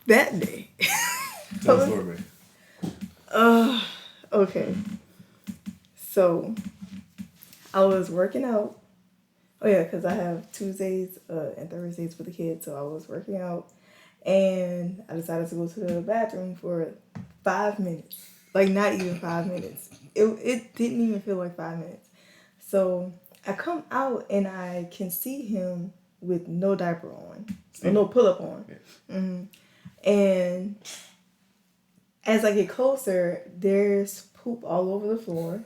that day. Tell the story, man. Okay. So I was working out. Oh yeah, because I have Tuesdays and Thursdays with the kids, so I was working out, and I decided to go to the bathroom for 5 minutes. Like not even 5 minutes. It didn't even feel like 5 minutes. So I come out and I can see him with no diaper on, or no pull up on, and as I get closer, there's poop all over the floor.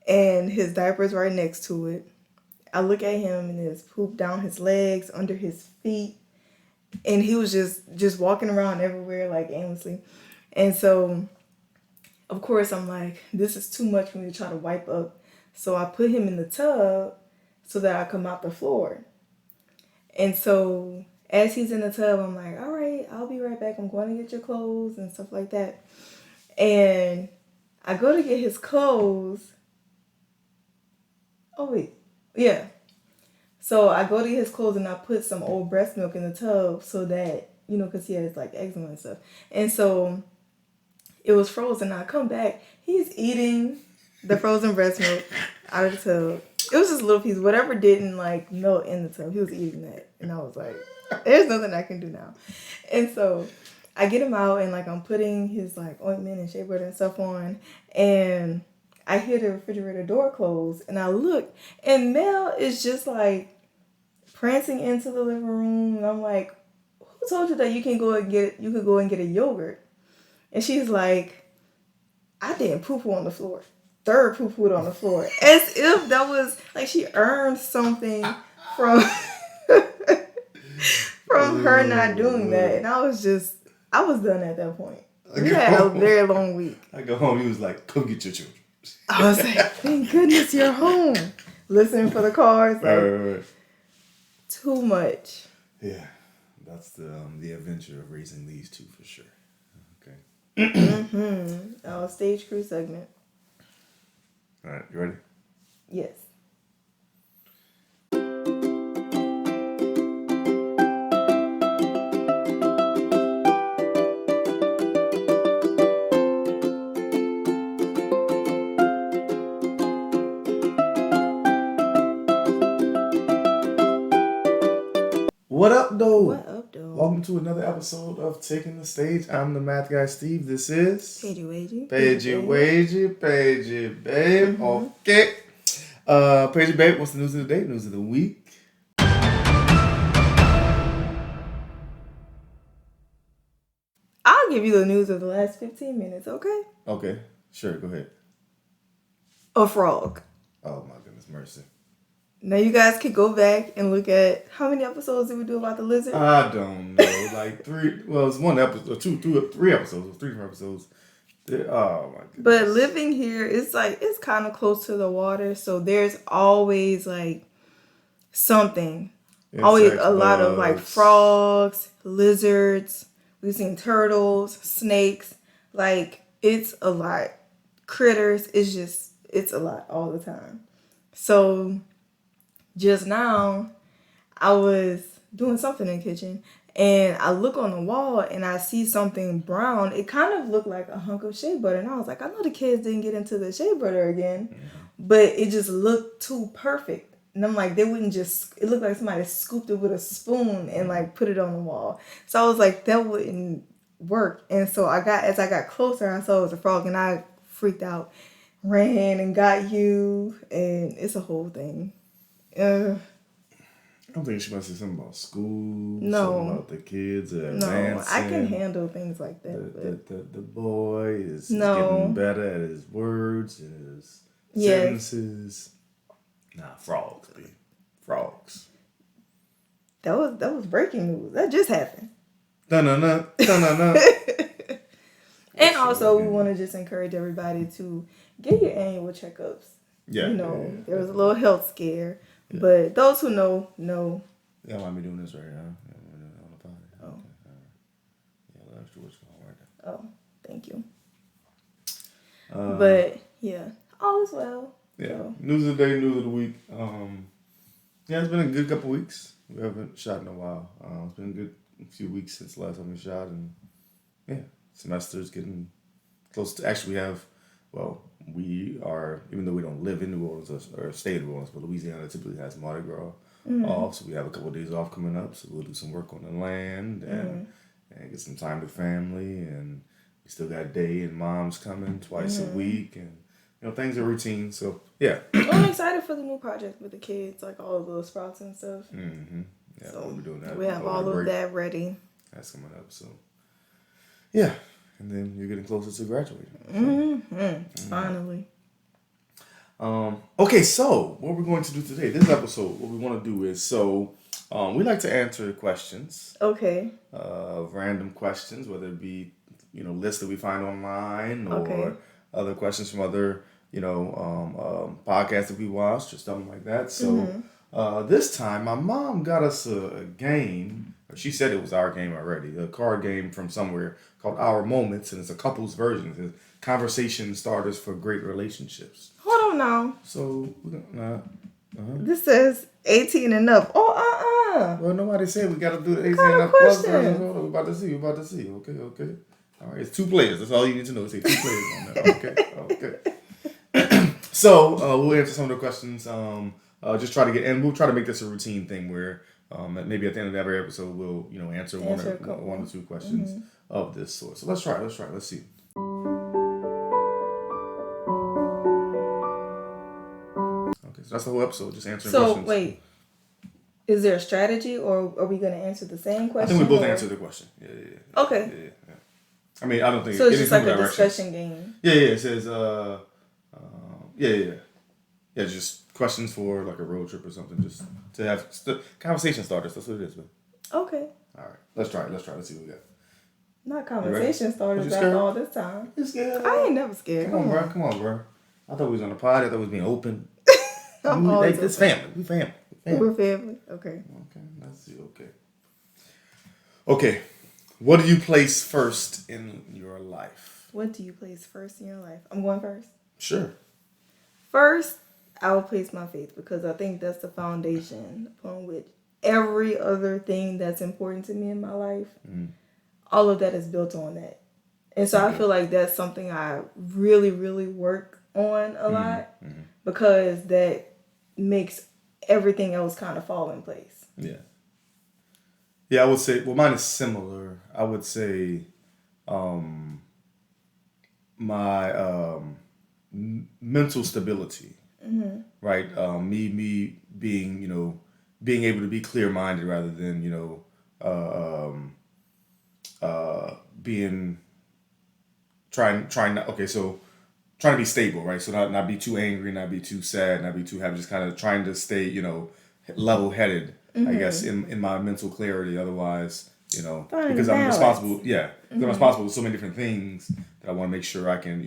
And his diaper's right next to it. I look at him and there's poop down his legs, under his feet. And he was just walking around everywhere like aimlessly. And so, of course, I'm like, this is too much for me to try to wipe up. So I put him in the tub so that I come out the floor. And so as he's in the tub, I'm like, all right, I'll be right back. I'm going to get your clothes and stuff like that. And I go to get his clothes. Oh, wait. Yeah. So I go to get his clothes and I put some old breast milk in the tub so that, because he has like eczema and stuff. And so it was frozen. I come back. He's eating the frozen breast milk out of the tub. It was just a little piece. Whatever didn't like melt in the tub, he was eating that. And I was like, there's nothing I can do now. And so I get him out and like I'm putting his like ointment and shea butter and stuff on. And I hear the refrigerator door close and I look and Mel is just like prancing into the living room. And I'm like, who told you that you could go and get a yogurt? And she's like, I didn't poo-poo on the floor. Third poo-pooed on the floor. As if that was like she earned something from from her not doing that. And I was done at that point. We had a very long week. I go home, he was like, come get your children. I was like, thank goodness you're home. Listening for the cars. Like, right. Too much. Yeah. That's the adventure of raising these two for sure. Okay. Our stage crew segment. All right, you ready? Yes. What up, though? What up, though? Welcome to another episode of Taking the Stage. I'm the math guy, Steve. This is Paigey Wagey. Paigey Babe. Okay. Paigey Babe, what's the news of the day? News of the week? I'll give you the news of the last 15 minutes, okay? Okay, sure, go ahead. A frog. Oh my goodness mercy. Now you guys can go back and look at how many episodes did we do about the lizard? I don't know. Like 3, well, it's 1 episode, 3 episodes, 3 different episodes. Oh my goodness. But living here, it's kind of close to the water, so there's always like something. Insects, always a lot bugs. of like frogs, lizards. We've seen turtles, snakes. Like it's a lot. Critters. It's a lot all the time. So just now, I was doing something in the kitchen and I look on the wall and I see something brown. It kind of looked like a hunk of shea butter. And I was like, I know the kids didn't get into the shea butter again, but it just looked too perfect. And I'm like, they wouldn't just, it looked like somebody scooped it with a spoon and like put it on the wall. So I was like, that wouldn't work. And so as I got closer, I saw it was a frog and I freaked out, ran and got you. And it's a whole thing. I don't think she must say something about school. No. Something about the kids. No, I can handle things like that. The boy is getting better at his words and his sentences. Nah, frogs, baby. Frogs. That was breaking news. That just happened. Dun-dun-dun. Dun-dun-dun. And also, we want to just encourage everybody to get your annual checkups. Yeah. There was a little health scare. Yeah. But those who know. Yeah, why am I doing this right now? On the pod. Oh. Okay. Yeah, the extra what's going on right there. Oh, thank you. But, yeah, all is well. Yeah. So. News of the day, news of the week. Yeah, it's been a good couple weeks. We haven't shot in a while. It's been a good few weeks since last time we shot, and yeah, semester's getting close to. Actually, we are, even though we don't live in New Orleans or stay in New Orleans, but Louisiana typically has Mardi Gras off, so we have a couple of days off coming up. So we'll do some work on the land and get some time with family, and we still got Day and Mom's coming twice a week, and things are routine. So yeah, I'm excited for the new project with the kids, like all of those sprouts and stuff. Yeah, so we'll be doing that. We have all of that ready. That's coming up. So yeah, and then you're getting closer to graduating. So. Finally. Okay, so what we're going to do today, this episode, what we want to do is, we like to answer questions. Okay. Random questions, whether it be, lists that we find online or other questions from other, podcasts that we watched or something like that. So this time, my mom got us a game. She said it was our game already, a card game from somewhere called Our Moments, and it's a couple's version. It's conversation starters for great relationships. Hold on now. So, this says 18 and up. Oh, Well, nobody said we got to do the 18 kind and of up plus question? version. Hold on, we're about to see. Okay. All right, it's 2 players. That's all you need to know. It's 2 players on there. Okay. So, we'll answer some of the questions. Just try to and we'll try to make this a routine thing where maybe at the end of every episode we'll answer one or 2 questions of this sort. So let's try. Let's see. Okay, so that's the whole episode. Just answering questions. So wait, is there a strategy, or are we going to answer the same question? I think we both answer the question. Yeah. Okay. Yeah. I mean, I don't think so. It's just like a discussion game. Yeah. It says yeah. Just questions for like a road trip or something, just to have conversation starters. That's what it is, man. Okay. All right, let's try. Let's see what we got. Not conversation starters after all this time. You scared? I ain't never scared. Come on, bro. I thought we was on the pod. I thought we was being open. I'm always this family. We family. We're family. Okay. Okay. Let's see. Okay. What do you place first in your life? What do you place first in your life? I'm going first. Sure. First, I will place my faith, because I think that's the foundation upon which every other thing that's important to me in my life, all of that is built on that. And so I feel like that's something I really, really work on a lot, because that makes everything else kind of fall in place. Yeah. Yeah, I would say, well, mine is similar. I would say my mental stability, right? Me being, being able to be clear-minded rather than, being trying to be stable, right? So not be too angry, not be too sad, not be too happy, just kind of trying to stay, level-headed, I guess, in my mental clarity. Otherwise, because I'm responsible, because I'm responsible with so many different things that I want to make sure I can,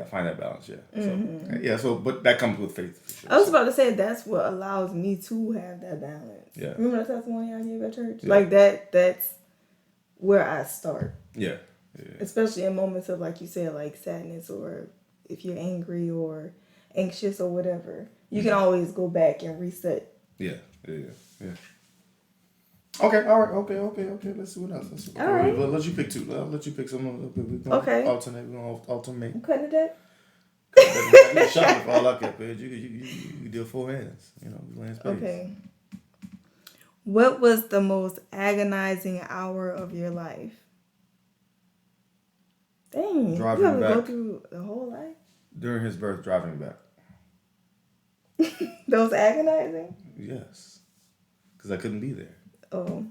find that balance, So, but that comes with faith, for sure. I was about to say that's what allows me to have that balance. Yeah. Remember the testimony I gave at church? Yeah. Like that's where I start. Yeah. Especially in moments of, like you said, like sadness, or if you're angry or anxious or whatever, you can always go back and reset. Yeah. Okay, all right, okay. Let's see what else. All right. We'll let you pick 2. I'll let you pick some. Okay. Alternate. We're gonna alternate. I'm cutting it up. You shot if all I kept, man. You deal 4 hands. Land space. Okay. What was the most agonizing hour of your life? Dang, driving you have to back. go through the whole life? During his birth, driving back. That was agonizing? Yes. Because I couldn't be there. Oh.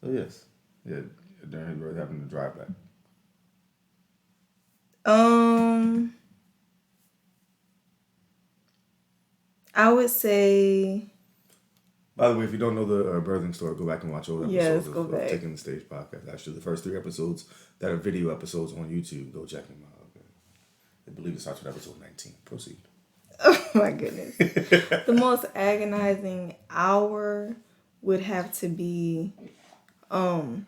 So, yes. Yeah, during his birth, having to drive back. I would say... By the way, if you don't know the birthing story, go back and watch old episodes of Taking the Stage podcast. Actually, the first 3 episodes that are video episodes on YouTube, go check them out. Okay. I believe it starts with episode 19. Proceed. Oh, my goodness. The most agonizing hour would have to be, when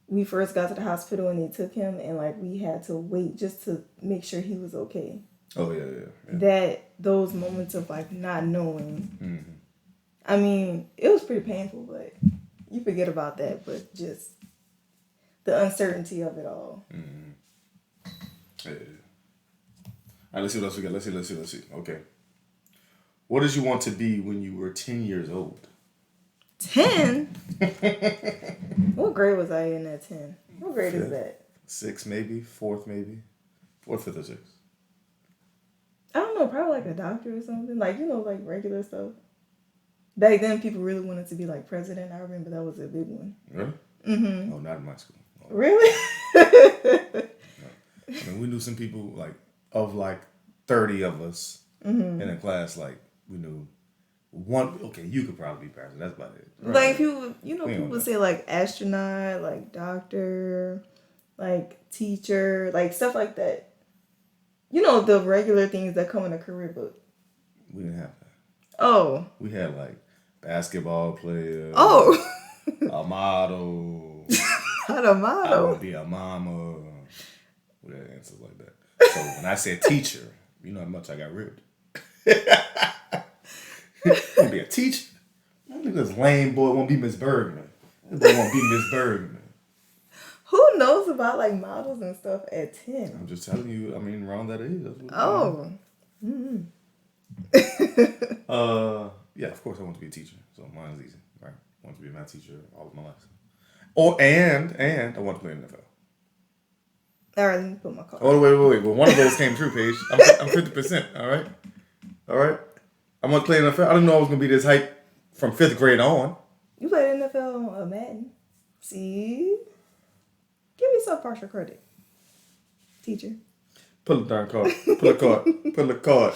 we first got to the hospital and they took him, and like we had to wait just to make sure he was okay. Oh yeah. That those moments of like not knowing. Mm-hmm. I mean, it was pretty painful, but you forget about that. But just the uncertainty of it all. Mm-hmm. Yeah. All right, let's see what else we got. Let's see. Okay. What did you want to be when you were 10 years old? 10? What grade was I in at 10? What grade is Fifth, that? sixth, maybe. Fourth, maybe. Fourth, fifth, or sixth. I don't know, probably like a doctor or something. Like, like regular stuff. Back then, people really wanted to be like president. I remember that was a big one. Really? Mm-hmm. Oh, not in my school. Oh. Really? No. I mean, we knew some people, like, of like 30 of us in a class, like, we knew one. Okay, you could probably be president. That's about it. Right. Like, people, people say like astronaut, like doctor, like teacher, like stuff like that. The regular things that come in a career book. We didn't have that. Oh. We had like basketball player. Oh. A model. Not a model. I want to be a mama. We had answers like that. So when I said teacher, you know how much I got ripped. Want to be a teacher? I think this lame boy won't be Miss Bergman. This boy won't be Miss Bergman. Who knows about like models and stuff at 10? I'm just telling you. I mean, around that age. That's what Oh. Yeah. Of course, I want to be a teacher. So mine's easy, right? I want to be a math teacher all of my life. And I want to play in the NFL. All right, let me put my card. Oh wait. Well, one of those came true, Paige. I'm 50%. All right. I'm gonna play NFL. I didn't know I was gonna be this hype from 5th grade on. You played NFL on Madden. See? Give me some partial credit. Teacher. Pull a darn card. Pull a card.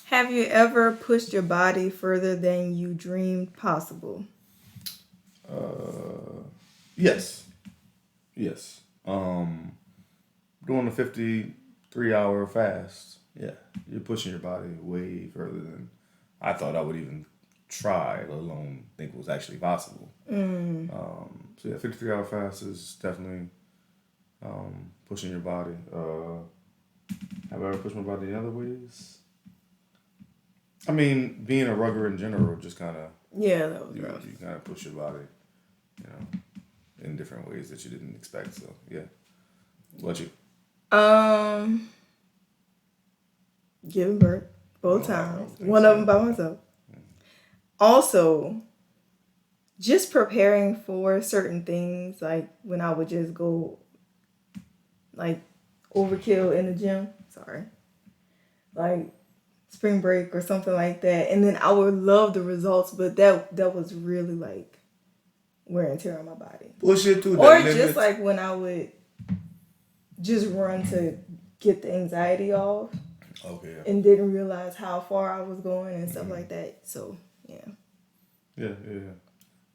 Have you ever pushed your body further than you dreamed possible? Yes. Doing a 53-hour fast. Yeah, you're pushing your body way further than I thought I would even try, let alone think was actually possible. So yeah, 53-hour fast is definitely pushing your body. Have I ever pushed my body in other ways? I mean, being a rugger in general, just kind of that was rough. You kind of push your body, in different ways that you didn't expect. So yeah, what you? Giving birth both times. One of them by myself. Also, just preparing for certain things, like when I would just go, like overkill in the gym. Sorry, like spring break or something like that, and then I would love the results, but that was really like wear and tear on my body. Push it to or just limits. Like when I would just run to get the anxiety off. Okay. Yeah. And didn't realize how far I was going and stuff like that. So yeah. Yeah,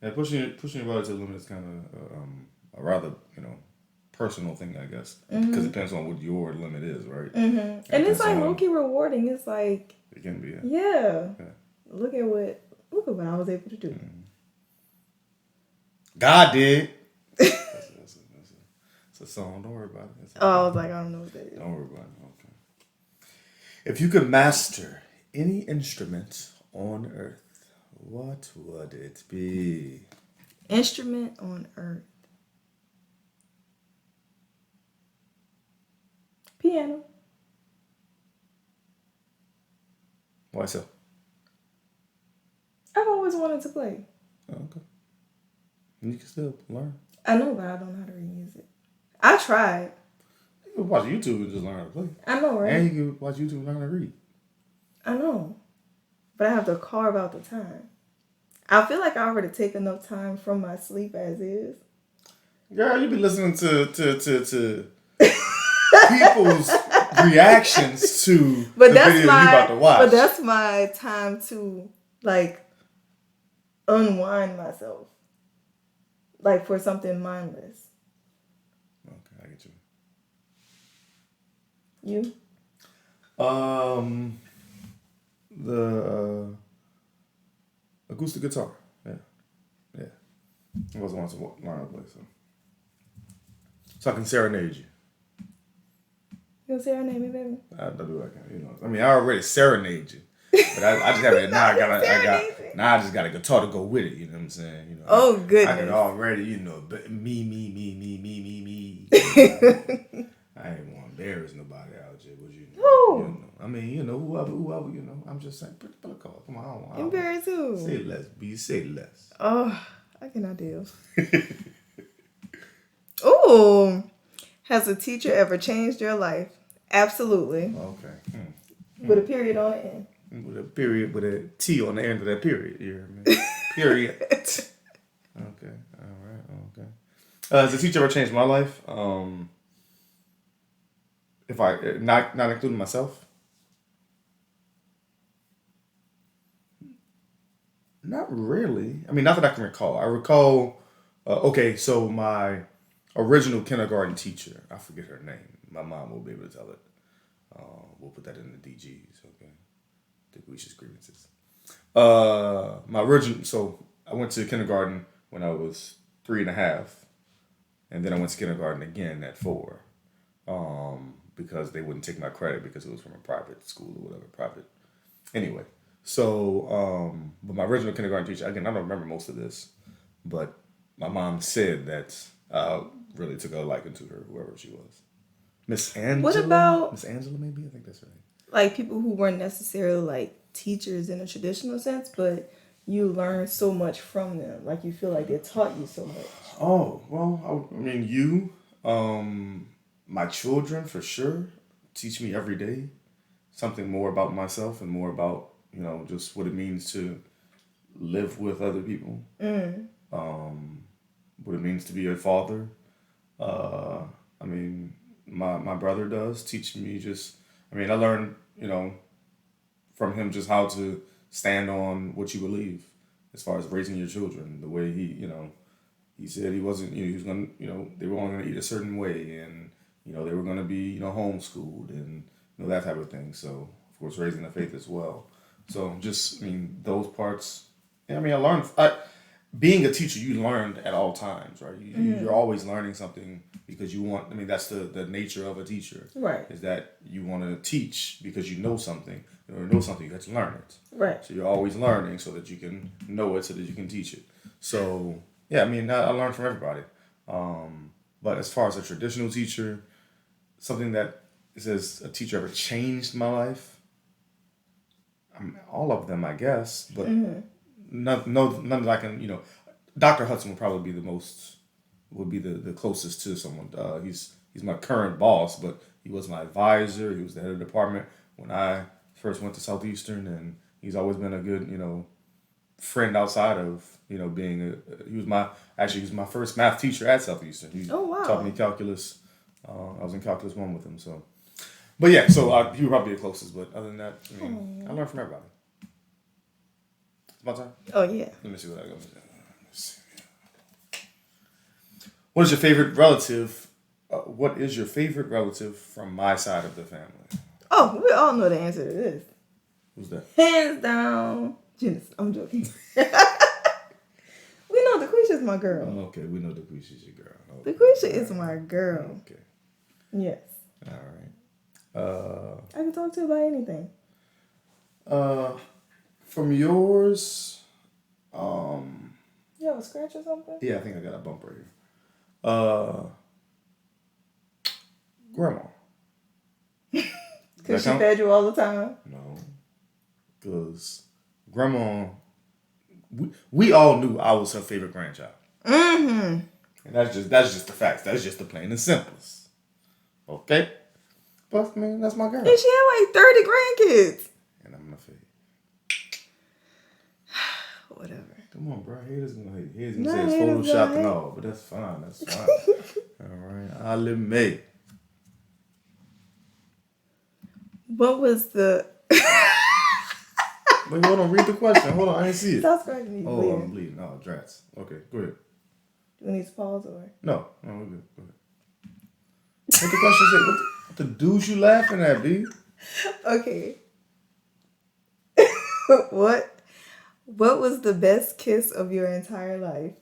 pushing your body to the limit is kind of a rather personal thing, I guess, because it depends on what your limit is, right? And it's like low-key rewarding. It's like it can be. Yeah. Look at what I was able to do. God did. It's a song. Don't worry about it. I was like, I don't know what that is. Don't worry about it. Okay. If you could master any instrument on earth, what would it be? Instrument on earth. Piano. Why so? I've always wanted to play. Oh, okay. And you can still learn. I know, but I don't know how to read music. I tried. You can watch YouTube and just learn how to play. I know, right? And you can watch YouTube and learn how to read. I know. But I have to carve out the time. I feel like I already take enough time from my sleep as is. Girl, you be listening to people's reactions to the videos you about to watch. But that's my time to like unwind myself. Like for something mindless. Okay, I get you. You? The acoustic guitar. Yeah. I was wanting to learn how to play, so I can serenade you. You gonna serenade me, baby? I do what I can, you know. I mean, I already serenade you, but I just have it now. Now I just got a guitar to go with it. You know what I'm saying? You know, Oh, I goodness. can already, you know, me. You know, I ain't want to embarrass nobody out there, but you know. I mean, you know, whoever, you know. I'm just saying, put a call. Come on, I don't Embarrass who? say less, B. Say less. Oh, I cannot deal. Oh, has a teacher ever changed your life? Absolutely. Okay. With a period on the end. With a period, with a T on the end of that period. You hear me? Period. Okay. All right. Okay. Has a teacher ever changed my life? If I not including myself. Not really. I mean, not that I can recall. I recall. Okay, so my original kindergarten teacher, I forget her name. My mom will be able to tell it. We'll put that in the DGs. Okay, Degrees grievances. My original. So I went to kindergarten when I was 3.5, and then I went to kindergarten again at 4. Because they wouldn't take my credit because it was from a private school or whatever, private. Anyway, so but my original kindergarten teacher, again, I don't remember most of this, but my mom said that I really took a liking to her, whoever she was. Miss Angela? What about Miss Angela, maybe? I think that's her name. like people who weren't necessarily like teachers in a traditional sense, but you learn so much from them. Like you feel like they taught you so much. Oh, well, I mean, you, my children for sure teach me every day something more about myself and more about, you know, just what it means to live with other people. What it means to be a father. I mean, my brother does teach me just, I mean, I learned, you know, from him just how to stand on what you believe as far as raising your children. The way he, you know, he said he wasn't, you know, he was going to, you know, they were only going to eat a certain way and, you know, they were going to be, you know, homeschooled and, you know, that type of thing. So, of course, raising the faith as well. So, just, I mean, those parts, I mean, being a teacher, you learned at all times, right? You're always learning something because you want, I mean, that's the nature of a teacher. Right. Is that you want to teach because you know something. You know something, you have to learn it. Right. So you're always learning so that you can know it so that you can teach it. So, yeah, I mean, I learned from everybody. But as far as a traditional teacher, something that says a teacher ever changed my life, I mean, all of them, I guess, but none that I can, you know, Dr. Hudson would probably be the closest to someone. He's my current boss, but he was my advisor. He was the head of the department when I first went to Southeastern, and he's always been a good, you know, friend outside of, you know, being he was my first math teacher at Southeastern. He taught me calculus. I was in calculus 1 with him, so. But yeah, so he would probably be the closest. But other than that, I mean, I learned from everybody. It's my turn. Oh yeah. Let me see what I got. What is your favorite relative? What is your favorite relative from my side of the family? Oh, we all know the answer to this. Who's that? Hands down, Genesis. I'm joking. We know DeQuisha's my girl. Oh, okay, we know DeQuisha's your girl. Okay. DeQuisha is my girl. Okay. Yes. All right. I can talk to you about anything. From yours, You have a scratch or something? yeah, I think I got a bump right here. Grandma. Because she fed you all the time? No. Because Grandma, we all knew I was her favorite grandchild. Mm-hmm. And that's just the facts. That's just the plain and simplest. Okay? But, I mean, that's my girl. And she had like 30 grandkids. And I'm gonna fade. Whatever. Come on, bro. Haters gonna hate. Haters gonna say it's photoshopped and all, but that's fine. That's fine. All right. I'll live me. What was the... Wait, hold on. Read the question. Hold on. I ain't see it. Stop scratching me. Oh, I'm bleeding. Oh, drats. Okay, go ahead. Do we need to pause or... No, we're good. Go ahead. What the question said? What the deuce you laughing at, B? Okay. What was the best kiss of your entire life?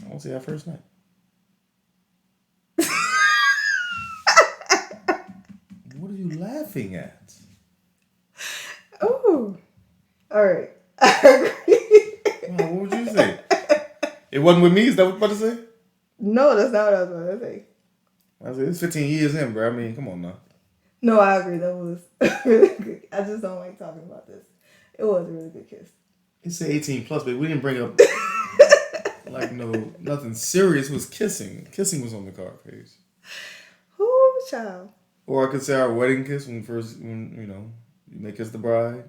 I want to see that first night. laughing at? Oh, all right. I agree. What would you say? It wasn't with me. Is that what you're about to say? No, that's not what I was about to say. I said it's 15 years in, bro. I mean, come on now. No, I agree. That was really good. I just don't like talking about this. It was a really good kiss. It said 18 plus, but we didn't bring up like nothing serious. Was kissing. Kissing was on the card page. Whoo, child. Or I could say our wedding kiss when you may kiss the bride.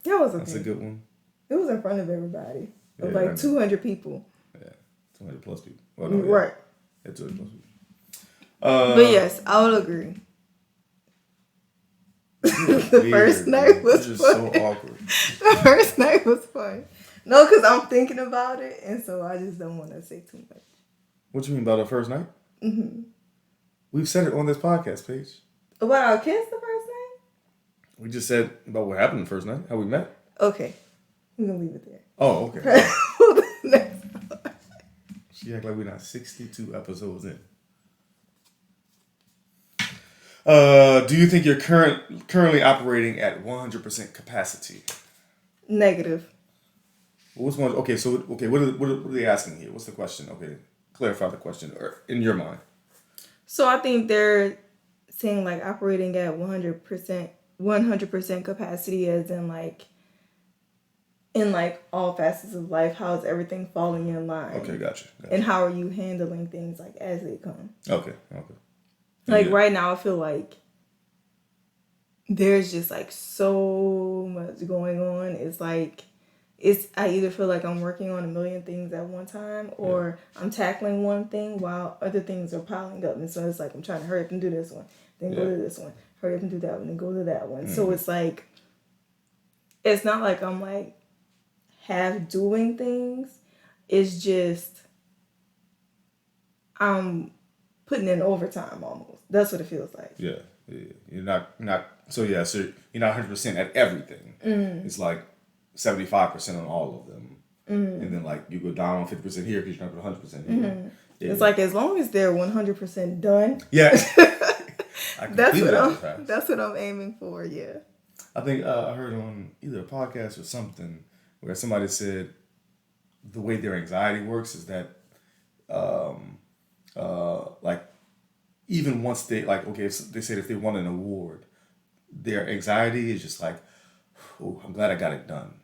That was okay. That's a good one. It was in front of everybody. It was Yeah, like 200 people. Yeah, 200 plus people. Well, no, Right. Yeah, 200 plus people. But yes, I would agree. The first night was just fun. so awkward. The first night was fun. No, because I'm thinking about it, and so I just don't want to say too much. What you mean about our first night? Mm-hmm. We've said it on this podcast page. About our kiss the first night? We just said about what happened the first night, how we met. Okay. We're going to leave it there. Oh, okay. Next. She act like we're not 62 episodes in. Do you think you're currently operating at 100% capacity? Negative. What's one? Okay, so what are they asking here? What's the question? Okay, clarify the question, or in your mind. So I think they're saying like operating at 100% capacity, as in all facets of life. How is everything falling in line? Okay, gotcha. And how are you handling things like as they come? Okay. Like right now, I feel like there's just like so much going on. It's like I either feel like I'm working on a million things at one time, or I'm tackling one thing while other things are piling up. And so it's like I'm trying to hurry up and do this one, then go to this one, hurry up and do that one, then go to that one. So it's like, it's not like I'm like half doing things. It's just I'm putting in overtime almost. That's what it feels like. Yeah. You're not so you're not 100% at everything. It's like 75% on all of them, and then like you go down on 50% here because you're not 100% here. Yeah. It's like as long as they're 100% done. Yeah. That's what I'm aiming for. Yeah. I think I heard on either a podcast or something where somebody said the way their anxiety works is that like even once they like okay, if they said if they won an award, their anxiety is just like, oh, I'm glad I got it done.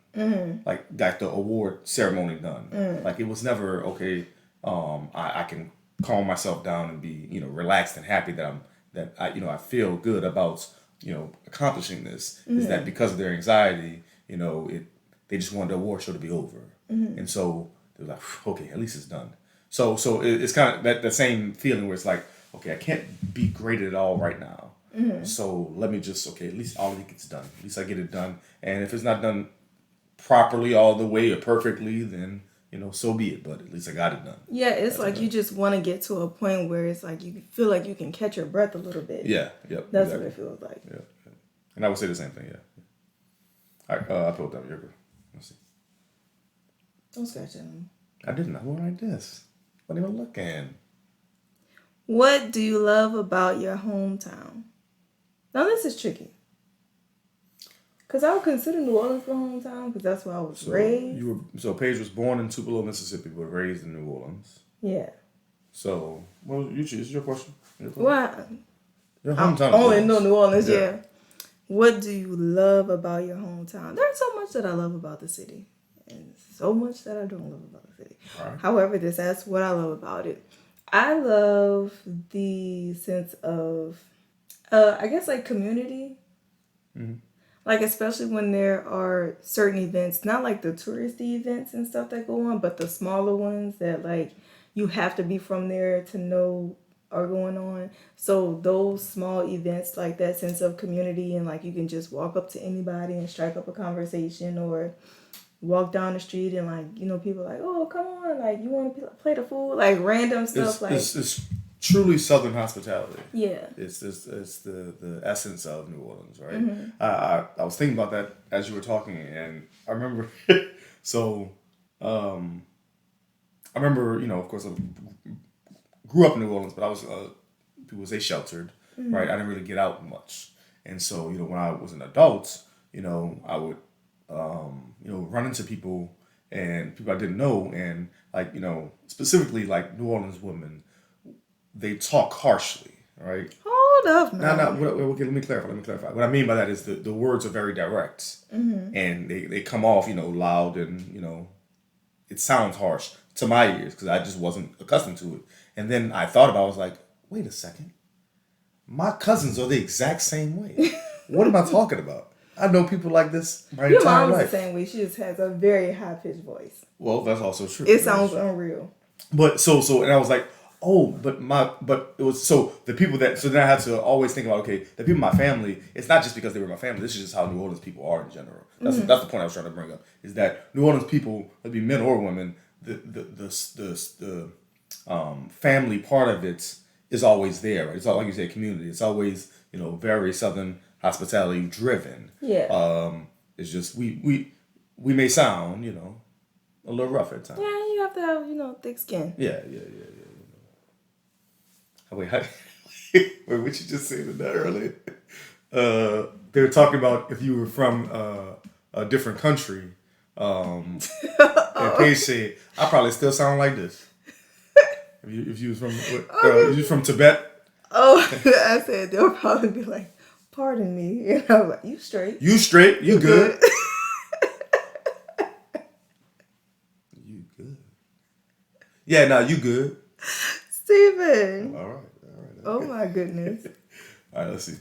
Like got the award ceremony done. Like it was never okay. I can calm myself down and be relaxed and happy that I feel good about accomplishing this. Is that because of their anxiety? They just wanted the award show to be over, and so they're like, okay, at least it's done. So it's kind of that same feeling where it's like, okay, I can't be great at it all right now. So let me just at least all of it gets done. At least I get it done, and if it's not done properly all the way or perfectly, then so be it. But at least I got it done. Yeah, it's like you just want to get to a point where it's like you feel like you can catch your breath a little bit. Yeah, yep. That's exactly what it feels like. Yeah. And I would say the same thing. Yeah. All right, I pulled up your girl. Let's see. Don't scratch him. I didn't. I went like this. Wasn't even looking. What do you love about your hometown? Now this is tricky. Because I would consider New Orleans my hometown because that's where I was raised. Paige was born in Tupelo, Mississippi, but raised in New Orleans. Yeah. So, well, you choose. Your question. Well, your hometown. I only know New Orleans, yeah. What do you love about your hometown? There's so much that I love about the city. And so much that I don't love about the city. Right. However, that's what I love about it. I love the sense of, I guess, like community. Mm-hmm. Like, especially when there are certain events, not like the touristy events and stuff that go on, but the smaller ones that, like, you have to be from there to know are going on. So those small events, like that sense of community, and, like, you can just walk up to anybody and strike up a conversation, or walk down the street and, like, people are like, oh, come on, like, you want to play the fool? Like, random stuff. It's truly Southern hospitality. Yeah. It's the essence of New Orleans, right? Mm-hmm. I was thinking about that as you were talking, and I remember, I remember, of course, I grew up in New Orleans, but I was, people say sheltered, right? I didn't really get out much. And so, when I was an adult, I would, run into people and people I didn't know, and like, specifically like New Orleans women, they talk harshly, right? Hold up Now, now. okay, let me clarify. Let me clarify. What I mean by that is the words are very direct, and they come off, loud, and it sounds harsh to my ears because I just wasn't accustomed to it. And then I thought about, it, I was like, wait a second, my cousins are the exact same way. What am I talking about? I know people like this my Your entire mom's life. the same way. She just has a very high pitched voice. Well, that's also true. It sounds unreal. But and I was like, oh, but it was so the people that so then I had to always think about, okay, the people in my family. It's not just because they were my family. This is just how New Orleans people are in general. That's the point I was trying to bring up. Is that New Orleans people, whether it be men or women, the family part of it is always there. Right? It's all like you say, community. It's always very Southern hospitality driven. Yeah. It's just we may sound a little rough at times. Yeah, you have to have, thick skin. Yeah. Wait, wait, what you just said in that earlier? They were talking about if you were from a different country. And Paige said, I probably still sound like this. If you was from if you from Tibet. Oh, I said they'll probably be like, pardon me. And I'm like, you straight. You straight. You good. You good. Yeah, no, you good. Steven. All right. Oh my goodness. All right, let's see.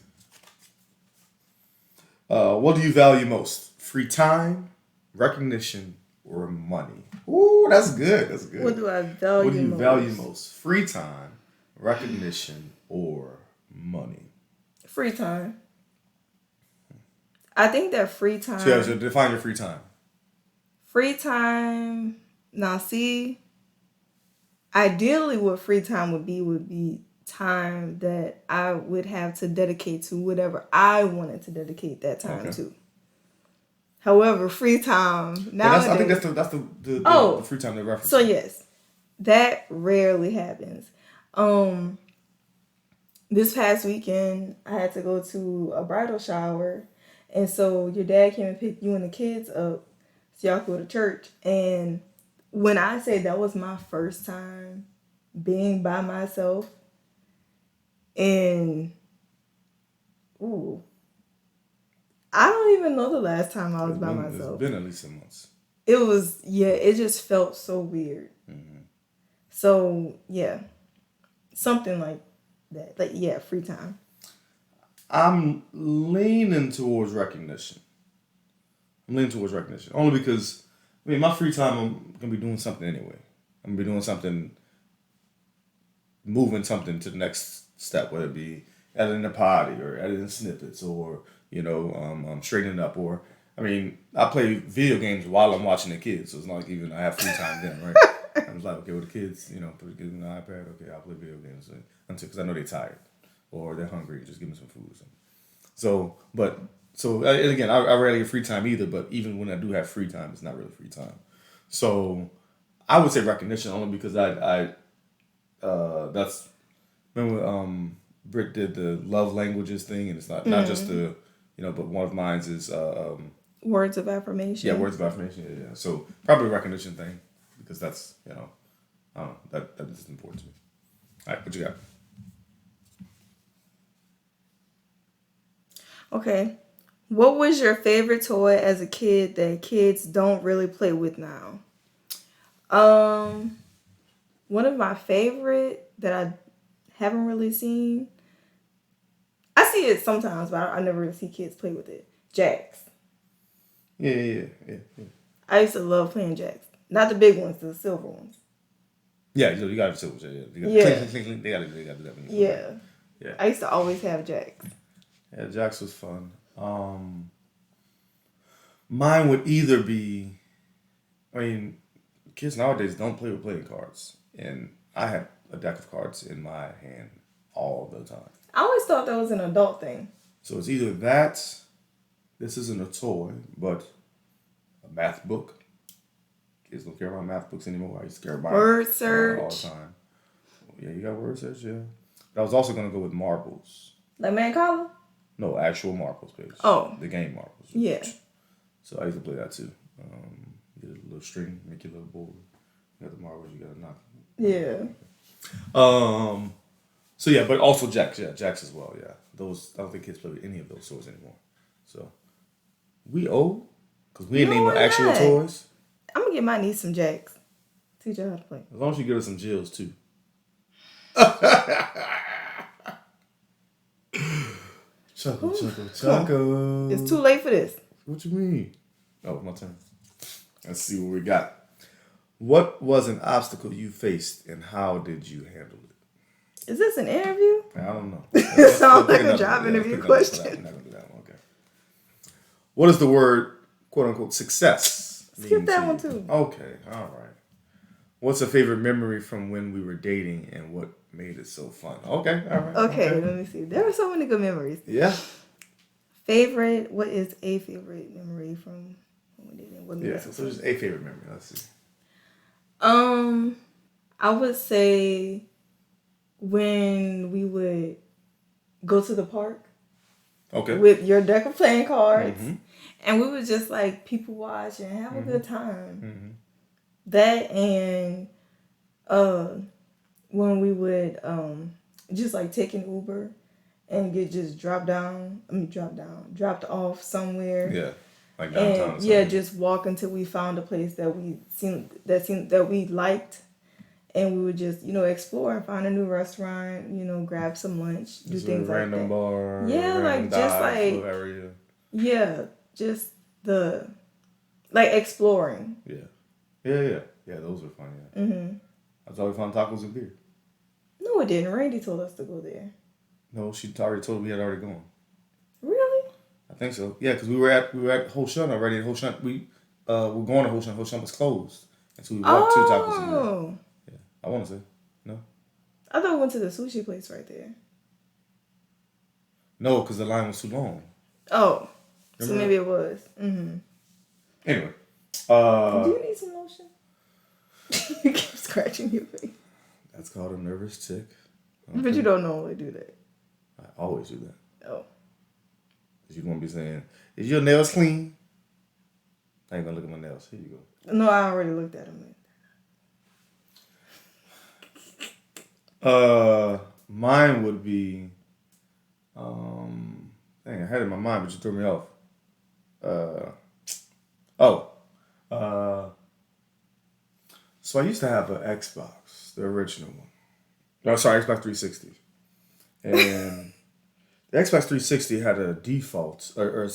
What do you value most? Free time, recognition, or money? Ooh, that's good. That's good. What do I value most? What do you value most? Free time, recognition, or money? Free time. I think that free time. So you have to define your free time. Free time. Now, see, ideally, what free time would be time that I would have to dedicate to whatever I wanted to dedicate that time to. However, free time nowadays. I think that's the free time they reference. So yes, that rarely happens. This past weekend, I had to go to a bridal shower, and so your dad came and picked you and the kids up, so y'all could go to church. And when I say that was my first time being by myself, and I don't even know the last time I was by myself. It's been at least 6 months. It was, it just felt so weird. Mm-hmm. So, something like that. Like, free time. I'm leaning towards recognition. Only because, my free time, I'm going to be doing something anyway. I'm going to be doing something, moving something to the next step, whether it be editing a potty or editing snippets or, straightening up or, I play video games while I'm watching the kids, so it's not like even I have free time then, right? I was like, okay, with the kids, put the kids on the iPad, okay, I'll play video games until, because I know they're tired or they're hungry, just give them some food or something. So again, I rarely get free time either, but even when I do have free time, it's not really free time. So I would say recognition only because that's, remember Britt did the love languages thing, and it's not just the, but one of mine is words of affirmation. Yeah, words of affirmation. Yeah. So probably a recognition thing because that's I don't know, that is important to me. All right, what you got? Okay, what was your favorite toy as a kid that kids don't really play with now? One of my favorite that I haven't really seen. I see it sometimes, but I never really see kids play with it. Jacks. Yeah. I used to love playing jacks. Not the big ones, the silver ones. Yeah, you got to have silver. Yeah. Clink. They got to do that. Yeah. I used to always have jacks. Yeah, jacks was fun. Mine would either be, kids nowadays don't play with playing cards, and I have a deck of cards in my hand all the time. I always thought that was an adult thing. So it's either that, this isn't a toy, but a math book. Kids don't care about math books anymore. I used to care about word search all the time. Yeah, you got word search, yeah. But I was also going to go with marbles. Like Mancala? No, actual marbles page. Oh. The game marbles. Yeah. So I used to play that too. Get a little string, make your little board. You got the marbles, you gotta knock. Yeah. So yeah, but also jacks. Yeah, jacks as well. Yeah, those. I don't think kids play with any of those toys anymore. So we old because we ain't No, name no we're actual not. toys. I'm gonna get my niece some jacks. Teach her how to play. As long as you get her some Jills too. Chuckle. It's too late for this. What you mean? Oh, my turn. Let's see what we got. What was an obstacle you faced and how did you handle it? Is this an interview? I don't know. It sounds like Pick a job another- interview pick another- question. We're not gonna do that one. Okay. What is the word, quote unquote, success? Skip mean that to one you? too. Okay, all right. What's a favorite memory from when we were dating and what made it so fun? Okay, all right. Okay, let me see. There are so many good memories. Yeah. Favorite? What is a favorite memory from when we dated? What made Yeah. it so So fun? just a favorite memory. Let's see. I would say when we would go to the park Okay. with your deck of playing cards, Mm-hmm. and we would just like people watch and have a good time. Mm-hmm. That and when we would just like take an Uber and get just dropped off somewhere. Yeah. Like downtown. And yeah, just walk until we found a place that we liked, and we would just explore and find a new restaurant, grab some lunch, do just things a like random that. bar. Yeah, random like just dive, like little area. yeah, just the like exploring. Yeah. Yeah. Those were fun. Yeah. Mm-hmm. That's how we found tacos and beer. No, it didn't. Randy told us to go there. No, she already told me we had already gone. Really? I think so. Yeah, because we were at Ho Shun already. Ho Shun, we're going to Ho Shun. Ho Shun was closed, and so we walked 2 tacos and beer. Oh, Yeah, I want to say no. I thought we went to the sushi place right there. No, because the line was too long. Oh, so Remember maybe it was. Mm-hmm. Anyway, Do you need some lotion? You keep scratching your face. that's called a nervous tick. But you don't normally do that. I always do that. Oh. Because you're going to be saying, is your nails clean? I ain't going to look at my nails. Here you go. No, I already looked at them. Mine would be, dang, I had it in my mind, but you threw me off. So I used to have an Xbox, the original one. No, sorry, Xbox 360. And the Xbox 360 had a default, The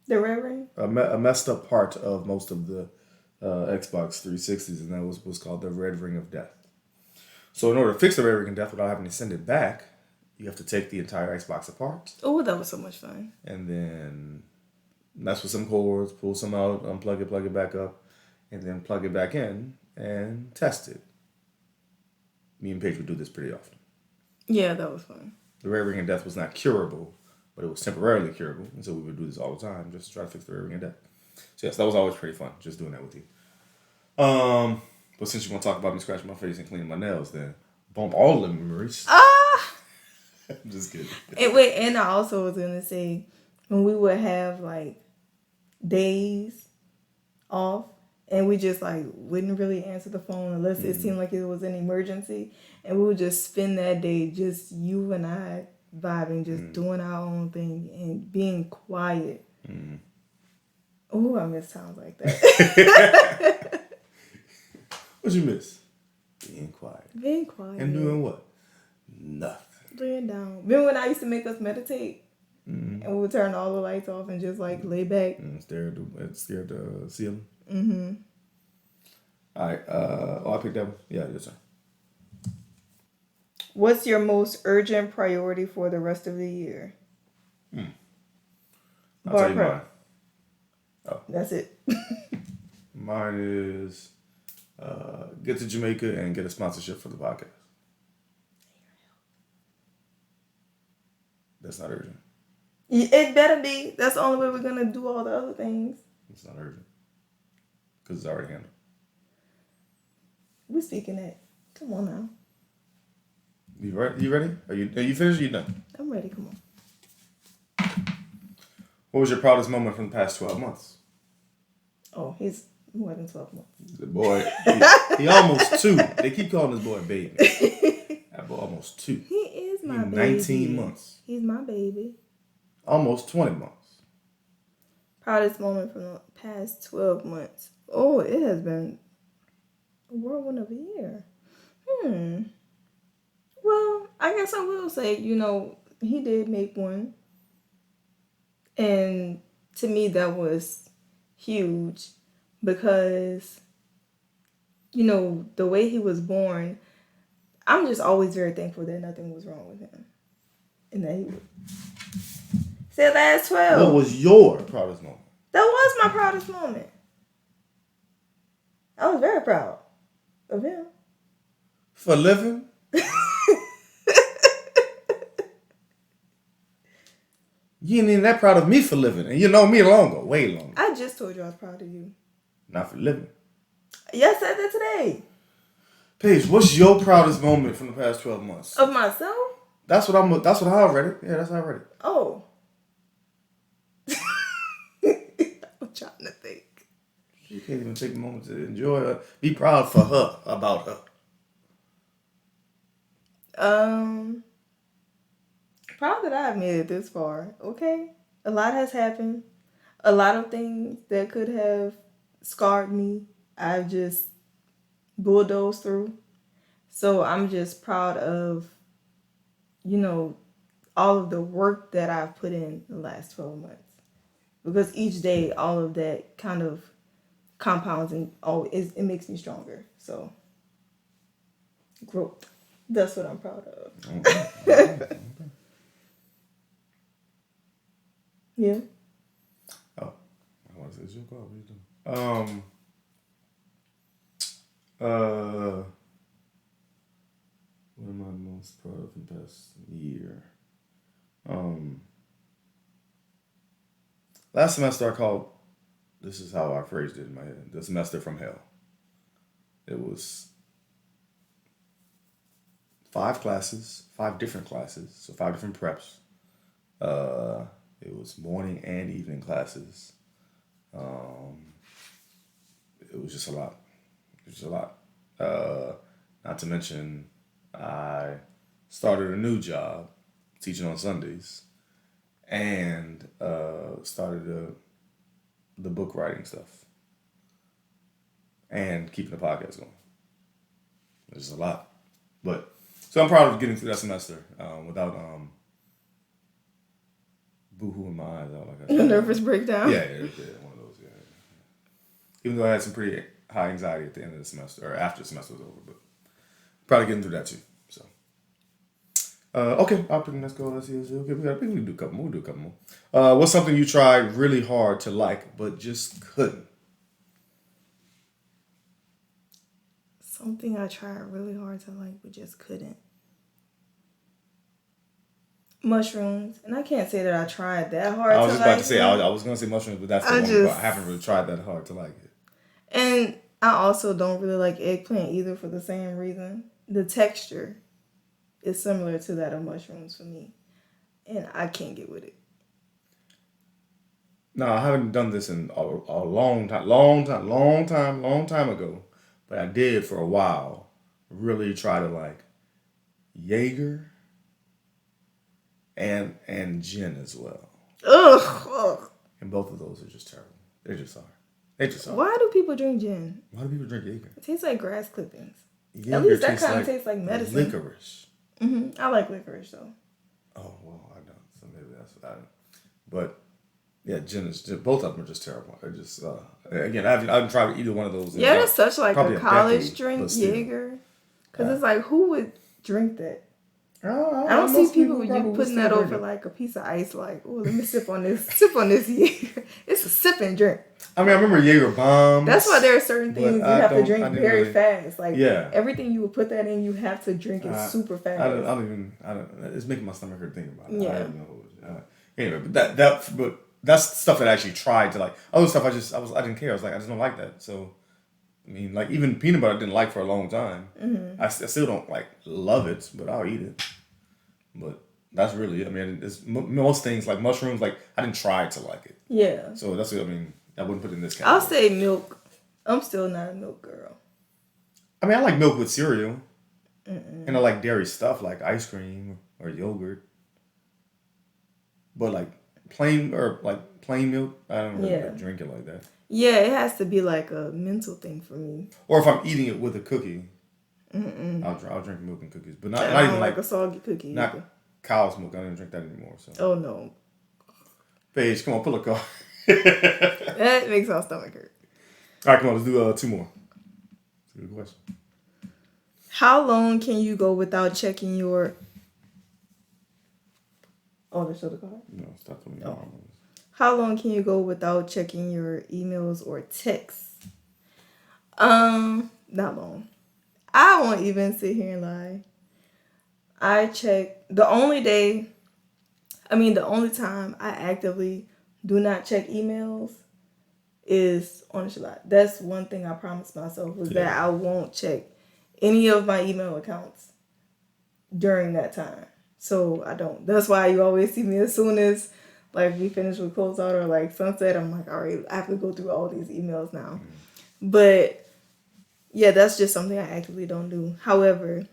red ring? a messed up part of most of the Xbox 360s, and that was called the red ring of death. So in order to fix the red ring of death without having to send it back, you have to take the entire Xbox apart. Oh, that was so much fun. And then mess with some cords, pull some out, unplug it, plug it back up, and then plug it back in and test it. Me and Paige would do this pretty often. Yeah, that was fun. The red ring of death was not curable, but it was temporarily curable, and so we would do this all the time just to try to fix the red ring of death. So yes, that was always pretty fun, just doing that with you. But since you want to talk about me scratching my face and cleaning my nails, then bump all the memories. I'm just kidding. And I also was gonna say when we would have like days off and we just like wouldn't really answer the phone unless it seemed like it was an emergency, and we would just spend that day just you and I vibing, just doing our own thing and being quiet. Oh, I miss times like that. What'd you miss? Being quiet. Being quiet. And doing what? Nothing. Laying down. Remember when I used to make us meditate? And we would turn all the lights off and just like lay back. And stare at the ceiling. Mm-hmm. All right. I picked that one. Yeah, your turn. What's your most urgent priority for the rest of the year? I'll tell you Bar mine. Oh. That's it. Mine is get to Jamaica and get a sponsorship for the podcast. That's not urgent. It better be. That's the only way we're gonna do all the other things. It's not urgent. Because it's already handled. We're speaking that. Come on now. You ready? You ready? Are you finished? Or you done? I'm ready. Come on. What was your proudest moment from the past 12 months? Oh, he's more than 12 months. The boy, he almost 2. They keep calling this boy a baby. That boy almost 2. He is my baby. 19 months. He's my baby. Almost 20 months. Proudest moment from the past 12 months. Oh, it has been a whirlwind of a year. Well, I guess I will say, he did make one. And to me, that was huge because, the way he was born, I'm just always very thankful that nothing was wrong with him. And that he would. Say last 12. What was your proudest moment? That was my proudest moment. I was very proud of him. For living? You ain't even that proud of me for living. And you know me longer, way longer. I just told you I was proud of you. Not for living. Yes, I said that today. Paige, what's your proudest moment from the past 12 months? Of myself? That's what I read it. Yeah, that's how I read it. Oh. I'm trying to think. You can't even take a moment to enjoy her. Be proud for her, about her. Proud that I've made it this far. Okay? A lot has happened. A lot of things that could have scarred me, I've just bulldozed through. So I'm just proud of, all of the work that I've put in the last 12 months. Because each day, all of that kind of compounds and it makes me stronger. So, growth. That's what I'm proud of. Okay. Yeah. Oh, I want to say it's your call. What are you doing? What am I most proud of in the past year? Last semester I called, this is how I phrased it in my head, the semester from hell. It was 5 different classes, so 5 different preps. It was morning and evening classes. It was just a lot. Not to mention, I started a new job, teaching on Sundays, and started the book writing stuff, and keeping the podcast going. It's just a lot. But, so I'm proud of getting through that semester without boo-hoo in my eyes. Nervous breakdown. Yeah, one of those, yeah. Even though I had some pretty high anxiety at the end of the semester, or after the semester was over, but probably getting through that too. So, okay, I'll pick the next go. Let's see. Okay, we can do a couple more. We'll do a couple more. What's something you tried really hard to like, but just couldn't? Something I tried really hard to like, but just couldn't. Mushrooms, and I can't say that I tried that hard. I was to just about like to say it. I was gonna say mushrooms, but that's the one. But I haven't really tried that hard to like it. And I also don't really like eggplant either for the same reason. The texture is similar to that of mushrooms for me, and I can't get with it. No, I haven't done this in a long time ago, but I did for a while. Really try to like Jaeger and gin as well. Ugh. And both of those are just terrible. They just are. Why do people drink gin? Why do people drink Jaeger? It tastes like grass clippings. Jaeger At least that kind of tastes like medicine. Licorice. I like licorice though. Oh well, I don't. So maybe that's I don't. But yeah, gin is both of them are just terrible. They're just again, I haven't tried either one of those. Yeah, that's such like a college decade, drink, Jaeger. Because it's like, who would drink that? I don't see people putting that over like a piece of ice. Like, oh, let me sip on this Jaeger. It's a sipping drink. I mean, I remember Jaeger bombs. That's why there are certain things you have to drink very fast. Like, everything you would put that in, you have to drink it super fast. I don't. It's making my stomach hurt thinking about it. Yeah. I don't know. Anyway, but that's stuff that I actually tried to like. Other stuff I didn't care. I was like, I just don't like that. So I mean, like even peanut butter I didn't like for a long time. I still don't like love it, but I'll eat it. But that's really it. I mean, it's most things like mushrooms. Like I didn't try to like it, Yeah. so that's what I mean. I wouldn't put it in this I'll category. say milk. I'm still not a milk girl. I mean, I like milk with cereal, and I like dairy stuff like ice cream or yogurt. But like plain milk, I don't really Yeah. like, drink it like that. Yeah, it has to be like a mental thing for me. Or if I'm eating it with a cookie, I'll drink milk and cookies, but not I not don't even like like a soggy cookie not either. cow's milk. I don't even drink that anymore. So, Oh no. Paige, come on, pull a card. That makes my stomach hurt. All right, come on, let's do two more. That's a good question. How long can you go without checking your... Oh, they show the card? No, stop putting me Oh. on. How long can you go without checking your emails or texts? Not long. I won't even sit here and lie. I check the only time I actively do not check emails is on Shabbat. That's one thing I promised myself was that I won't check any of my email accounts during that time. So I don't. That's why you always see me as soon as like we finish with close out or like sunset. I'm like, all right, I have to go through all these emails now. But yeah, that's just something I actively don't do. However,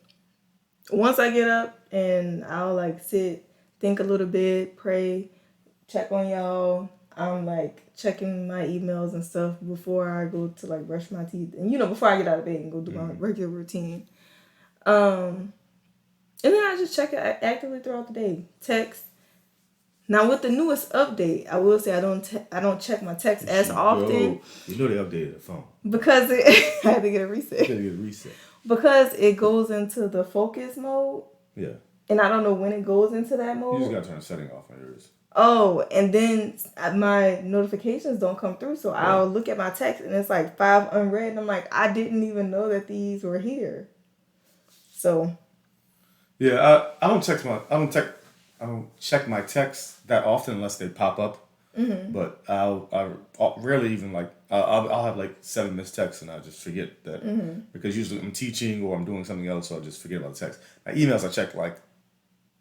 once I get up and I'll like sit, think a little bit, pray, check on y'all. I'm like checking my emails and stuff before I go to like brush my teeth and before I get out of bed and go do my regular routine. And then I just check it actively throughout the day. Text. Now with the newest update, I will say I don't check my text as often You know they updated the phone. because I had to get a reset. You gotta get a reset. Because it goes into the focus mode. Yeah. And I don't know when it goes into that You mode. just gotta turn the setting off on yours. Oh, and then my notifications don't come through. So I'll look at my text and it's like 5 unread. And I'm like, I didn't even know that these were here. So. Yeah, I don't check my texts that often unless they pop up. But I'll rarely even like I'll have like 7 missed texts and I just forget that because usually I'm teaching or I'm doing something else, so I just forget about the text. My emails I check like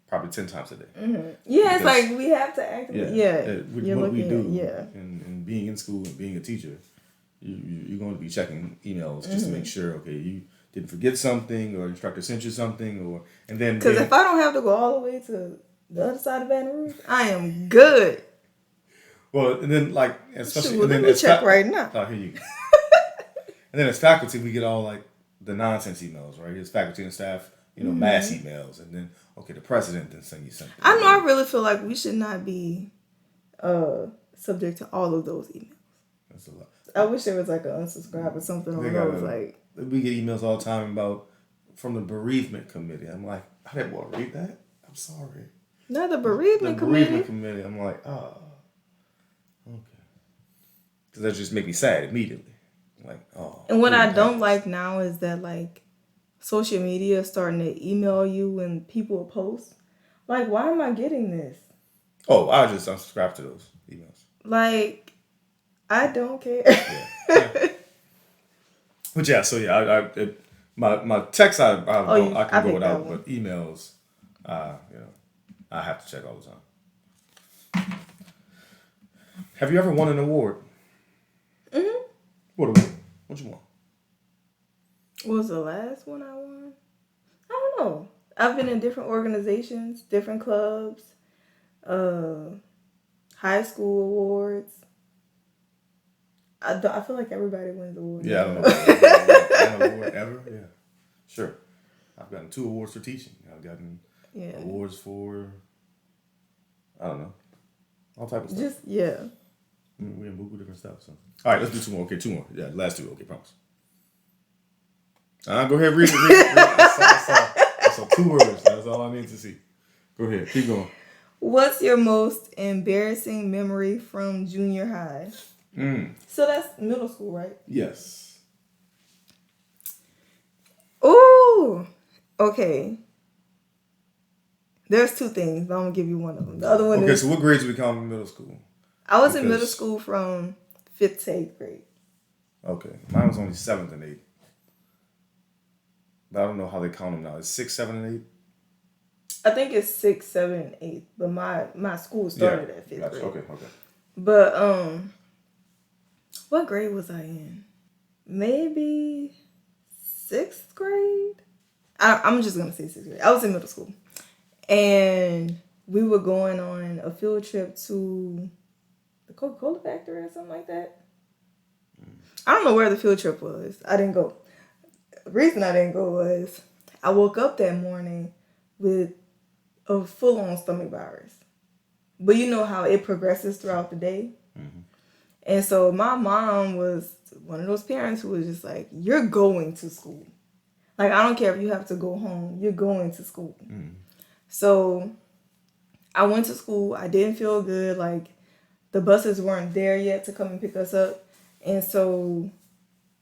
probably 10 times a day. Yeah, it's like we have to actively. What we do. Yeah. And being in school and being a teacher, you're going to be checking emails just to make sure you didn't forget something or instructor sent you something and then because if I don't have to go all the way to the other side of Baton Rouge, I am good. Well, and then like especially let me check right now. Oh, here you go. And then as faculty, we get all like the nonsense emails, right? As faculty and staff, mass emails, and then the president then send you something. I know. I really feel like we should not be subject to all of those emails. That's a lot. I wish there was like an unsubscribe or something on those. Like we get emails all the time from the bereavement committee. I'm like, I didn't want to read that. I'm sorry. Not the bereavement committee. Bereavement committee. I'm like, oh, okay. Because that just make me sad immediately. Like, oh. And what I don't like now is that like social media is starting to email you when people post. Like, why am I getting this? Oh, I just unsubscribe to those emails. Like, I don't care. Yeah. But yeah, so yeah, my text I can go without, but emails, I have to check all the time. Have you ever won an award? Mm-hmm. What award? What you won? What was the last one I won? I don't know. I've been in different organizations, different clubs, high school awards. I feel like everybody wins awards. Yeah, I don't know. An award ever? Yeah, sure. I've gotten 2 awards for teaching. I've gotten awards for, I don't know, all type of stuff. Just, yeah. We have Google different stuff. So, all right, let's do 2 more. Okay, 2 more. Yeah, last 2. Okay, promise. Go ahead, read it. I saw 2 words. That's all I need to see. Go ahead, keep going. What's your most embarrassing memory from junior high? So that's middle school, right? Yes. Ooh. Okay. There's 2 things, but I'm gonna give you one of them. The other one is... so what grades did we count in middle school? I was in middle school from 5th to 8th grade. Okay, mine was only 7th and 8th. But I don't know how they count them now. It's 6, 7, and 8. I think it's 6, 7, and 8. But my school Yeah, started at 5th gotcha. grade. Okay. But what grade was I in? Maybe 6th grade. I'm just gonna say 6th grade. I was in middle school, and we were going on a field trip to the Coca-Cola factory or something like that. I don't know where the field trip was. I didn't go. The reason I didn't go was I woke up that morning with a full-on stomach virus. But you know how it progresses throughout the day. Mm-hmm. And so my mom was one of those parents who was just like, you're going to school. Like, I don't care if you have to go home. You're going to school. Mm-hmm. So I went to school. I didn't feel good. Like, the buses weren't there yet to come and pick us up. And so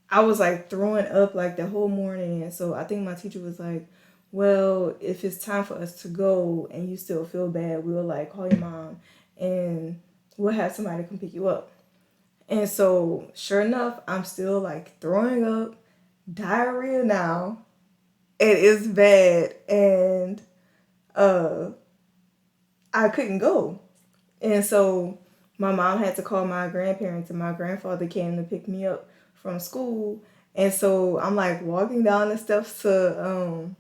I was like throwing up like the whole morning. And so I think my teacher was like, well, if it's time for us to go and you still feel bad, we'll like call your mom and we'll have somebody come pick you up. And so sure enough, I'm still like throwing up, diarrhea now. It is bad. And I couldn't go. And so my mom had to call my grandparents, and my grandfather came to pick me up from school. And so I'm like walking down the steps to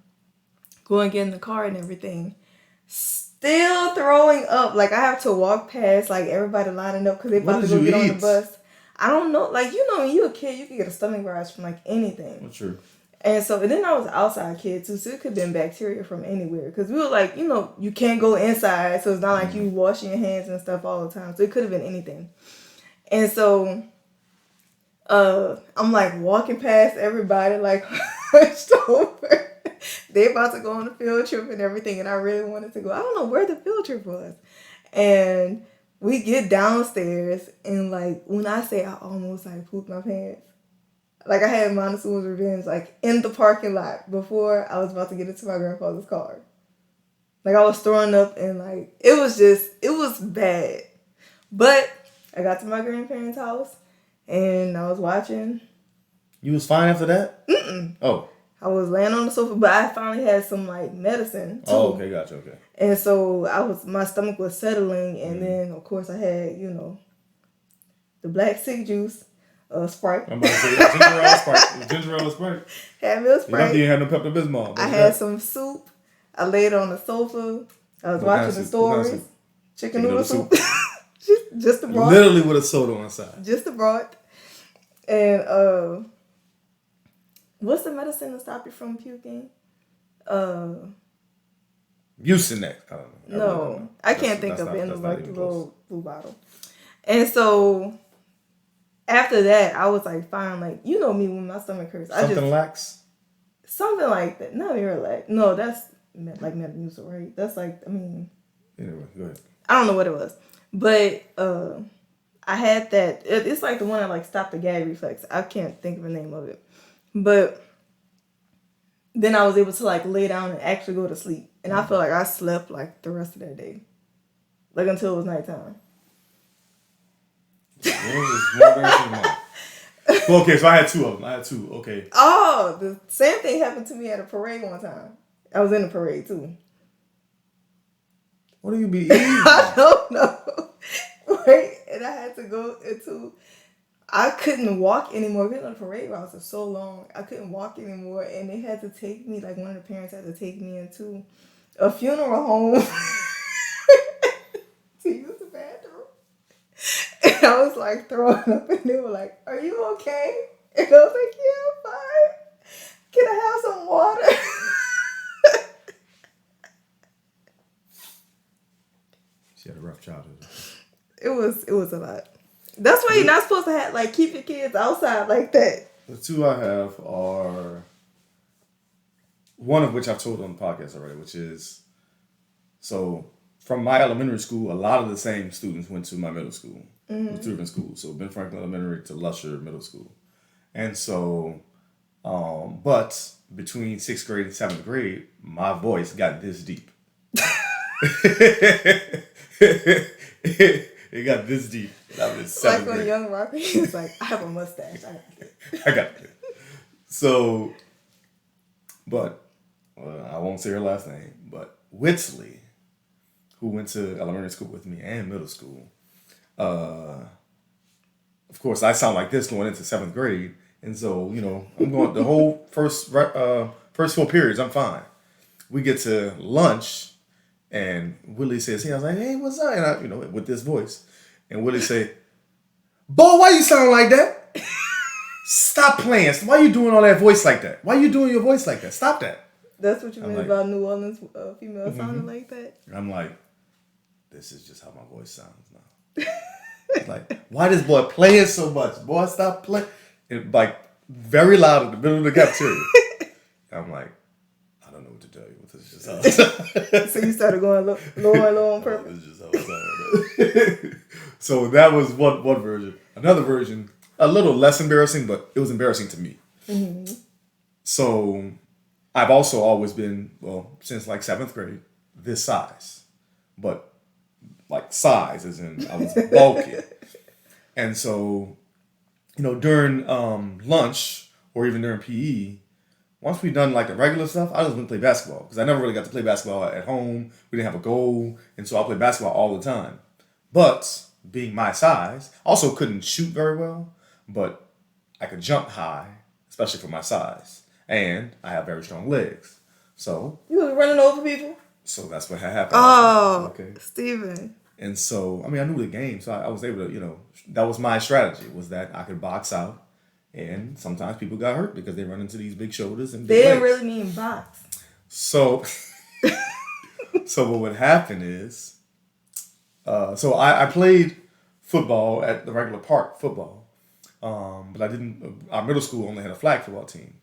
go and get in the car and everything. Still throwing up. Like, I have to walk past like everybody lining up because they about to go get on the bus. I don't know. Like, you know, when you're a kid, you can get a stomach virus from like anything. That's true. And so, and then I was an outside kid too, so it could have been bacteria from anywhere. Because we were like, you know, you can't go inside, so it's not like you washing your hands and stuff all the time. So it could have been anything. And so, I'm like walking past everybody, like hunched over. They about to go on a field trip and everything, and I really wanted to go. I don't know where the field trip was. And we get downstairs, and like when I say I almost like pooped my pants. Like, I had Montezuma's revenge, like, in the parking lot before I was about to get into my grandfather's car. Like, I was throwing up and, like, it was bad. But I got to my grandparents' house and I was watching. You was fine after that? Mm-mm. Oh. I was laying on the sofa, but I finally had some, like, medicine, too. Oh, okay, gotcha, okay. And so my stomach was settling, and then, of course, I had, you know, the black sick juice. Sprite. I'm about to say ginger ale Sprite. Ginger ale Sprite. Had milk Sprite. You had no Pepto-Bismol. I had some soup. I laid on the sofa. I was watching the stories. Chicken noodle soup. just the broth. Literally with a soda on the side. Just the broth. And what's the medicine to stop you from puking? Mucinex. I don't know. No, I can't think of it in like the little blue bottle. And so after that, I was like, fine, like, you know me when my stomach hurts. Something lax? Something like that. Not Miralax. No, that's like Metamucil, right? That's like, I mean. Anyway, go ahead. I don't know what it was. But I had that. It's like the one that like stopped the gag reflex. I can't think of the name of it. But then I was able to like lay down and actually go to sleep. And I feel like I slept like the rest of that day. Like until it was nighttime. Well, okay, so I had two of them. Okay. Oh, the same thing happened to me at a parade one time. I was in a parade too. What do you be eating? I don't know. Right? And I had to go into... I couldn't walk anymore. Being on the parade routes for so long. I couldn't walk anymore. And they had to take me, like one of the parents had to take me into a funeral home to use the bathroom. And I was like throwing up, and they were like, "Are you okay?" And I was like, "Yeah, I'm fine. Can I have some water?" She had a rough childhood. It was a lot. That's why you're not supposed to have like keep your kids outside like that. The two I have are one of which I've told on the podcast already, which is so from my elementary school, a lot of the same students went to my middle school. It was two different schools. So Ben Franklin Elementary to Lusher Middle School. And so, but between 6th grade and 7th grade, my voice got this deep. It got this deep. That was Like seventh when grade. Young Rocky, he was like, I have a mustache. I got it. I got it. So, but I won't say her last name, but Whitsley, who went to elementary school with me and middle school. Of course, I sound like this going into seventh grade, and so I'm going the whole first 4 periods. I'm fine. We get to lunch, and Willie says, "Hey," I was like, "Hey, what's up?" And I, with this voice, and Willie say, "Boy, why you sound like that? Stop playing. Why you doing all that voice like that? Why you doing your voice like that? Stop that." That's what you I'm mean like, about New Orleans female sounding like that? I'm like, this is just how my voice sounds now. Like, why this boy playing so much? Boy, stop playing. It, like, very loud in the middle of the cafeteria. I'm like, I don't know what to tell you. This is just how it sounds. So you started going low and low on purpose? This is just how it sounds. So that was one version. Another version, a little less embarrassing, but it was embarrassing to me. Mm-hmm. So I've also always been, since like seventh grade, this size. But like size, as in I was bulky. And so, during lunch or even during PE, once we done like the regular stuff, I just went to play basketball because I never really got to play basketball at home. We didn't have a goal, and so I played basketball all the time. But being my size, I also couldn't shoot very well, but I could jump high, especially for my size, and I have very strong legs. So You was running over people? So that's what had happened. Oh, okay. Steven. And so, I knew the game, so I was able to, that was my strategy, was that I could box out, and sometimes people got hurt because they run into these big shoulders and big They didn't legs. really mean box. So, so what would happen is, so I played football at the regular park football, but I didn't. Our middle school only had a flag football team,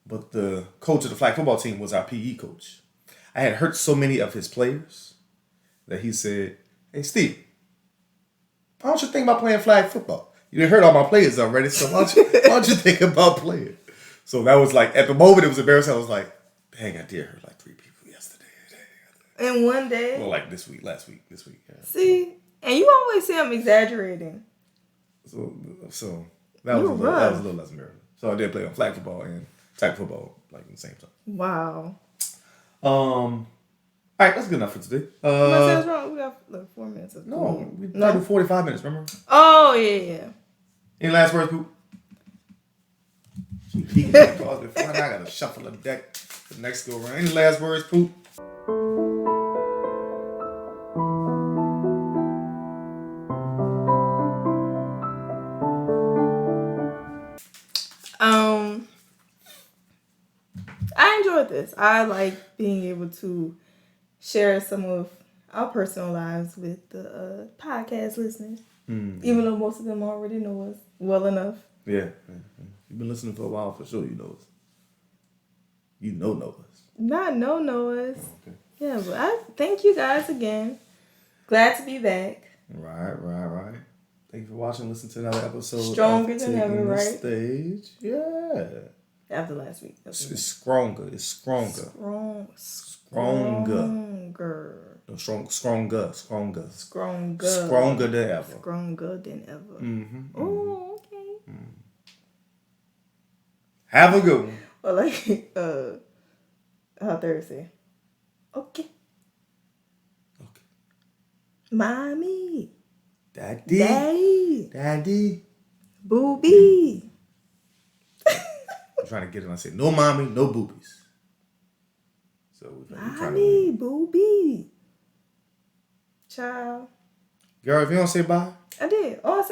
but the coach of the flag football team was our PE coach. I had hurt so many of his players that he said, "Hey Steve, why don't you think about playing flag football? You done hurt all my players already, so why don't you think about playing?" So that was like, at the moment it was embarrassing. I was like, dang, I did hurt like 3 people yesterday. In one day? Well, like this week. Yeah. See? And you always say I'm exaggerating. So that was a little less embarrassing. So I did play on flag football and tag football like at the same time. Wow. All right, that's good enough for today. What's wrong? We got like 4 minutes. No, we started 45 minutes, remember? Oh, yeah. Any last words, Poop? I got to shuffle the deck for the next go around. Any last words, Poop? I enjoyed this. I like being able to share some of our personal lives with the podcast listeners. Even though most of them already know us well enough. Yeah. You've been listening for a while, for sure you know us. You know us. Not know us. Okay. Yeah, but I thank you guys again. Glad to be back. Right. Thank you for watching. Listen to another episode. Stronger than ever, right? Staige. Yeah. After last week. It's stronger. It's stronger. Stronger. No, stronger than ever. Stronger than ever. Mm-hmm. Oh, okay. Have a good one. Or like, how Thursday. Okay. Mommy. Daddy. Booby. I'm trying to get it. I said, no mommy, no boobies. So we're trying to Mommy, booby. Child. Girl, if you don't say bye. I did. Oh,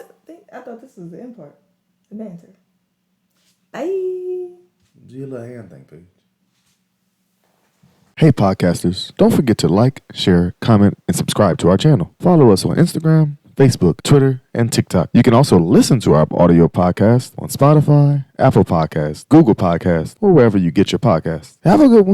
I thought this was the end part. The banter. Bye. Do your little hand thing, Paige. Hey podcasters, don't forget to like, share, comment, and subscribe to our channel. Follow us on Instagram, Facebook, Twitter, and TikTok. You can also listen to our audio podcast on Spotify, Apple Podcasts, Google Podcasts, or wherever you get your podcasts. Have a good one.